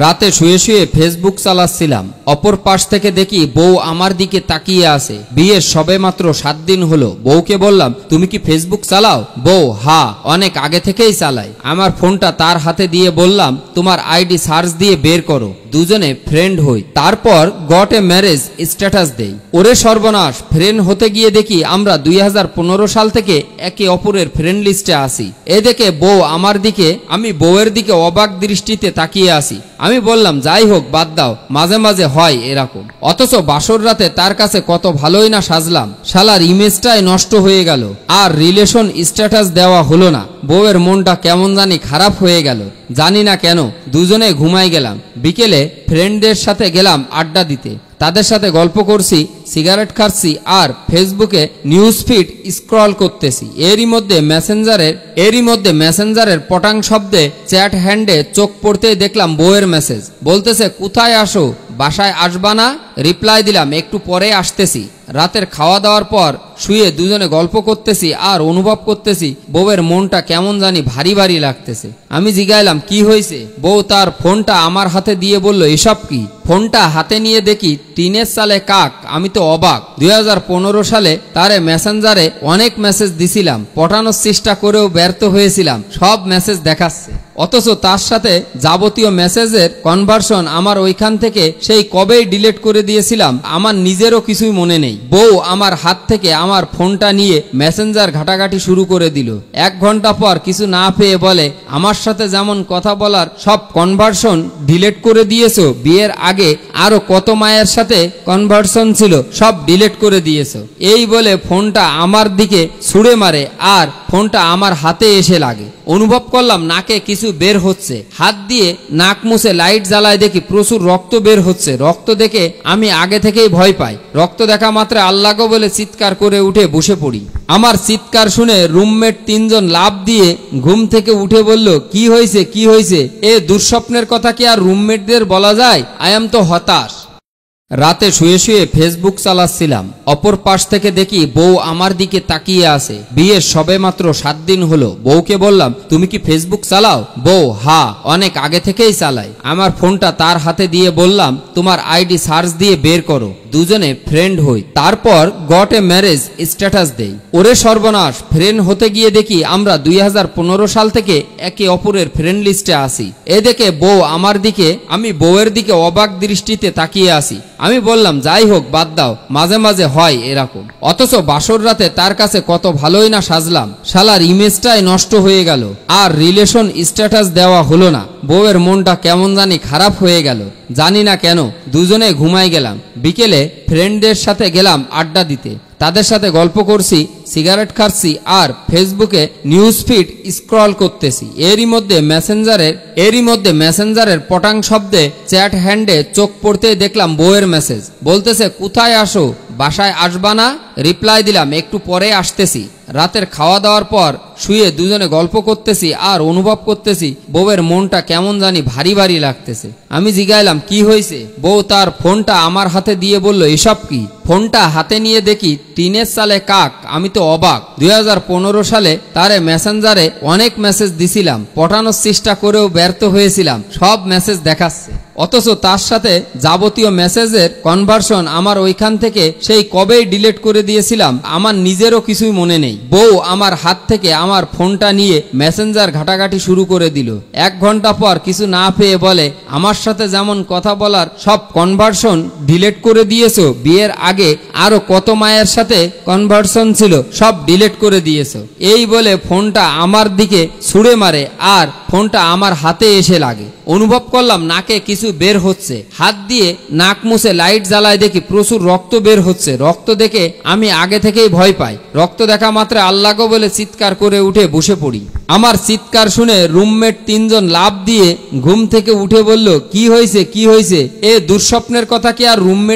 রাতে শুয়ে শুয়ে ফেসবুক চালাচ্ছিলাম, অপর পাশ থেকে দেখি বউ আমার দিকে তাকিয়ে আছে। বিয়ের সবেমাত্র 7 দিন হলো। বউকে বললাম, তুমি কি ফেসবুক চালাও? বউ, হ্যাঁ, অনেক আগে থেকেই চালাই। আমার ফোনটা তার হাতে দিয়ে বললাম, তোমার আইডি সার্চ দিয়ে বের করো, দুজনে ফ্রেন্ড হই, তারপর গট এ ম্যারেজ স্ট্যাটাস দেই। ওরে সর্বনাশ, ফ্রেন্ড হতে গিয়ে দেখি আমরা 2015 সাল থেকে একে অপরের ফ্রেন্ড লিস্টে আছি। এ দেখে বউ আমার দিকে, আমি বউয়ের দিকে অবাক দৃষ্টিতে তাকিয়ে আছি। আমি বললাম, যাই হোক, বাদ দাও, মাঝে মাঝে হয় এরকম। অথচ বাসর রাতে তার কাছে কত ভালোই না সাজলাম, শালার ইমেজটাই নষ্ট হয়ে গেল, আর রিলেশন স্ট্যাটাস দেওয়া হলো না। বউয়ের মনটা কেমন জানি খারাপ হয়ে গেল, জানি না কেন। দুজনে ঘুমাই গেলাম। বিকেলে ফ্রেন্ডদের সাথে গেলাম আড্ডা দিতে। তাদের সাথে গল্প করছি, সিগারেট খাচ্ছি, আর ফেসবুকে নিউজ ফিড স্ক্রল করতেছি। এরই মধ্যে মেসেঞ্জারের পটাং শব্দে চ্যাট হ্যান্ডে চোখ পড়তেই দেখলাম বউয়ের মেসেজ। বলতেছে, কোথায় আসো, বাসায় আসবা না? রিপ্লাই দিলাম, একটু পরে আসতেছি। রাতের খাওয়া দাওয়ার পর শুয়ে দুজনে গল্প করতেছি আর অনুভব করতেছি বউয়ের মনটা কেমন জানি ভারী ভারী লাগতেছে। আমি জিগাইলাম, কি হয়েছে? বউ তার ফোনটা আমার হাতে দিয়ে বলল, এসব কি? ফোনটা হাতে নিয়ে দেখি টিনের সালে কাক। আমি তো অবাক। 2015 সালে তারে মেসেঞ্জারে অনেক মেসেজ দিছিলাম, পটানোর চেষ্টা করেও ব্যর্থ হয়েছিলাম, সব মেসেজ দেখাচ্ছে। অথচ তার সাথে যাবতীয় মেসেজের কনভার্সন আমার ওইখান থেকে সেই কবেই ডিলিট করে দিয়েছিলাম, আমার নিজেরও কিছুই মনে নেই। বউ আমার হাত থেকে আমার ফোনটা নিয়ে মেসেঞ্জার ঘাটাঘাটি শুরু করে দিল। 1 ঘন্টা পর কিছু না পেয়ে বলে, আমার সাথে যেমন কথা বলার সব কনভার্সন ডিলিট করে দিয়েছো, বিয়ের আগে আরো কত মায়ের সাথে কনভার্সন ছিল সব ডিলিট করে দিয়েছো। এই বলে ফোনটা আমার দিকে ছুঁড়ে মারে আর ফোনটা আমার হাতে এসে লাগে। অনুভব করলাম নাকে কিছু বের হচ্ছে। হাত দিয়ে নাক মুছে লাইট জ্বালায় দেখি প্রচুর রক্ত বের হচ্ছে। রক্ত দেখে আমি আগে থেকেই ভয় পাই। রক্ত দেখা মাত্র আল্লাহ গো বলে চিৎকার করে উঠে বসে পড়ি। আমার চিৎকার শুনে রুমমেট 3 জন লাফ দিয়ে ঘুম থেকে উঠে বলল, কি হয়েছে, কি হয়েছে? এ দুঃস্বপ্নের কথা কি আর রুমমেটদের বলা যায়? আই এম তো হতাশ। রাতে শুয়ে শুয়ে ফেসবুক চালাচ্ছিলাম, অপর পাশ থেকে দেখি বউ আমার দিকে তাকিয়ে আছে। বিয়ের সবেমাত্র 7 দিন হলো। বউকে বললাম, তুমি কি ফেসবুক চালাও? বউ, হ্যাঁ, অনেক আগে থেকেই চালাই। আমার ফোনটা তার হাতে দিয়ে বললাম, তোমার আইডি সার্চ দিয়ে বের করো, দুজনে ফ্রেন্ড হই, তারপর গট এ ম্যারেজ স্ট্যাটাস দেই। ওরে সর্বনাশ, ফ্রেন্ড হতে গিয়ে দেখি আমরা 2015 সাল থেকে একে অপরের ফ্রেন্ড লিস্টে আছি। এ দেখে বউ আমার দিকে, আমি বউয়ের দিকে অবাক দৃষ্টিতে তাকিয়ে আছি। আমি বললাম, যাই হোক, বাদ দাও, মাঝে মাঝে হয় এরকম। অথচ বাসর রাতে তার কাছে কত ভালোই না সাজলাম, শালার ইমেজটাই নষ্ট হয়ে গেল, আর রিলেশন স্ট্যাটাস দেওয়া হলো না। বউয়ের মনটা কেমন জানি খারাপ হয়ে গেল, জানি না কেন। দুজনে ঘুমাই গেলাম। বিকেলে ফ্রেন্ডদের সাথে গেলাম আড্ডা দিতে। তাদের সাথে গল্প করছি, সিগারেট খাচ্ছি, আর ফেসবুকে নিউজ ফিড স্ক্রল করতেছি। এরই মধ্যে মেসেঞ্জারের পটাং শব্দে চ্যাট হ্যান্ডে চোখ পড়তেই দেখলাম বউয়ের মেসেজ। বলতেছে, কোথায় আসো, বাসায় আসবা না? রিপ্লাই দিলাম, একটু পরে আসতেছি। রাতের খাওয়া দাওয়ার পর শুয়ে দুজনে গল্প করতেছি আর অনুভব করতেছি বউয়ের মনটা কেমন জানি ভারী ভারী লাগতেছে। আমি জিগাইলাম, কি হয়েছে? বউ তার ফোনটা আমার হাতে দিয়ে বলল, এসব কি? ফোনটা হাতে নিয়ে দেখি টিনের সালে কাক। আমি তো অবাক। 2015 সালে তারে মেসেঞ্জারে অনেক মেসেজ দিছিলাম, পটানোর চেষ্টা করেও ব্যর্থ হয়েছিলাম, সব মেসেজ দেখাচ্ছে। অথচ তার সাথে যাবতীয় মেসেজের কনভার্সন আমার ওইখান থেকে সেই কবেই ডিলিট করে দিয়েছিলাম, আমার নিজেরও কিছুই মনে নেই। বউ আমার হাত থেকে আমার ফোনটা নিয়ে মেসেঞ্জার ঘাটাঘাটি শুরু করে দিল। 1 ঘন্টা পর কিছু না পেয়ে বলে, আমার সাথে যেমন কথা বলার সব কনভার্সন ডিলিট করে দিয়েছো, বিয়ের আগে আরো কত মায়ের সাথে কনভার্সন ছিল সব ডিলিট করে দিয়েছো। এই বলে ফোনটা আমার দিকে ছুঁড়ে মারে আর ফোনটা আমার হাতে এসে লাগে। অনুভব করলাম নাকে কিছু বের হচ্ছে। হাত দিয়ে নাক মুছে লাইট জ্বালায় দেখি প্রচুর রক্ত বের হচ্ছে। রক্ত দেখে আমি আগে থেকেই ভয় পাই। রক্ত দেখা মাত্র আল্লাহ গো বলে চিৎকার করে উঠে বসে পড়ি। আমার চিৎকার শুনে রুমমেট 3 জন লাফ দিয়ে ঘুম থেকে উঠে বলল, কি হয়েছে, কি হয়েছে? এ দুঃস্বপ্নের কথা কি আর রুমমেট